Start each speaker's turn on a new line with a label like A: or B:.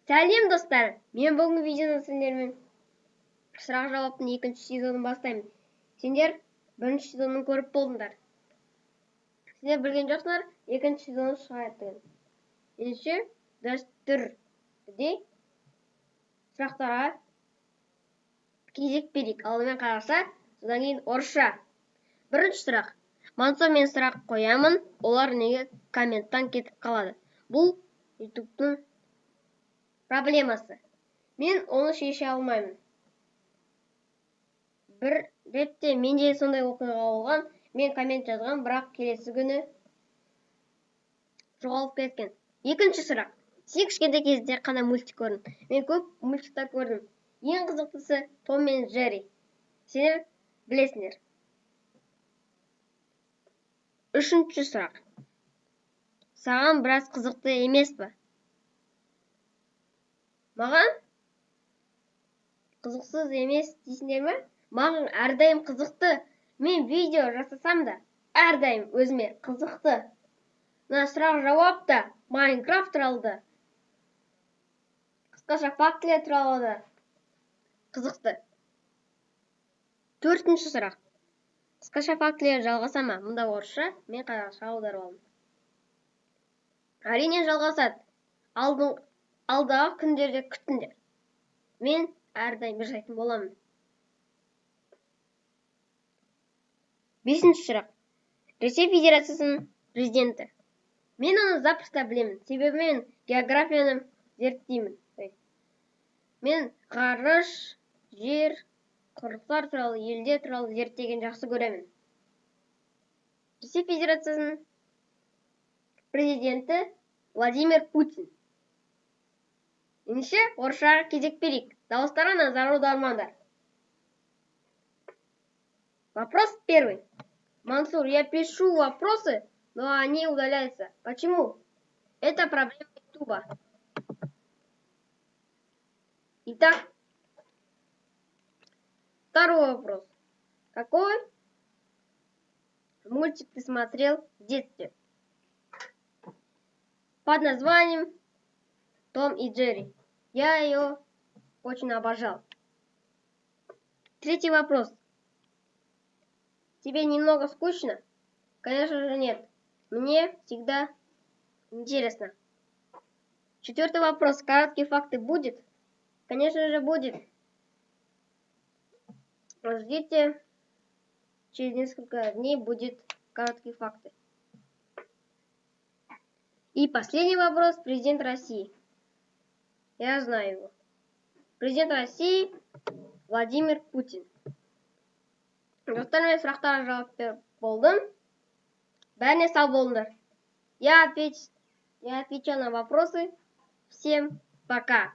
A: Сәлем достар, мен бүгінгі видеоны сендермен сұрақ жауаптың екінші сезонын бастаймын. Сендер бірінші сезонын көріп болдыңдар. Сендер білген жоқсыңдар, екінші сезоны шығатынын. Ендеше дәстүрде сұрақтарға кезек берейік. Алдымен қазақша, содан кейін орысша. Бірінші сұрақ. Мансұр, мен сұрақ қоямын, олар неге комменттан кетіп қалады? Бұл ютубтың проблемасы. Мен оны шеше алмаймын. Бір ретте менде сондай оқиға болған, мен коммент жазған, бірақ келесі күні жоғалып кеткен. Екінші сұрақ. Сен кішкентай кезде қандай мультик көрдің? Мен көп мультиктер көрдім. Ең қызықтысы Том мен Джерри. Сендер білесіңдер. Үшінші сұрақ. Саған біраз қызықты емес пе? Маған қызықсыз емес дейсіңдер ме? Маған әрдайым қызықты. Мен видео жасасам да, әрдайым өзіме қызықты. Мына сұрақ жауап та Майнкрафт туралы да, қысқаша фактілер туралы да қызықты. Төртінші сұрақ. Қысқаша фактілер жалғаса ма? Мұнда орысша, мен қазақша аударып алдым. Әрине жалғасады. Алдағы күндерде күтіңдер. Мен әрдайым жасайтын боламын. Бесінші сұрақ. Ресей Федерациясының президенті. Мен оны запросто білемін. Себебі мен географияны зерттеймін. Мен ғарыш, жер, құрлықтар туралы, елдер туралы зерттеген жақсы көремін. Ресей Федерациясының президенті Владимир Путин. Ендеше орысшаға кезек берейік. Дауыстарға назар аудармаңдар. Вопрос первый. Мансур, я пишу вопросы, но они удаляются. Почему? Это проблема ютуба. Итак, второй вопрос. Какой мультик ты смотрел в детстве? Под названием Том и Джерри. Я ее очень обожал. Третий вопрос. Тебе немного скучно? Конечно же нет. Мне всегда интересно. Четвертый вопрос. Короткие факты будет? Конечно же будет. Ждите. Через несколько дней будет короткие факты. И последний вопрос. Президент России. Я знаю его. Президент России Владимир Путин. Достар, мен сұрақтарға жауап беріп болдым. Бәріне сау болыңдар. Я отвечу на вопросы. Всем пока.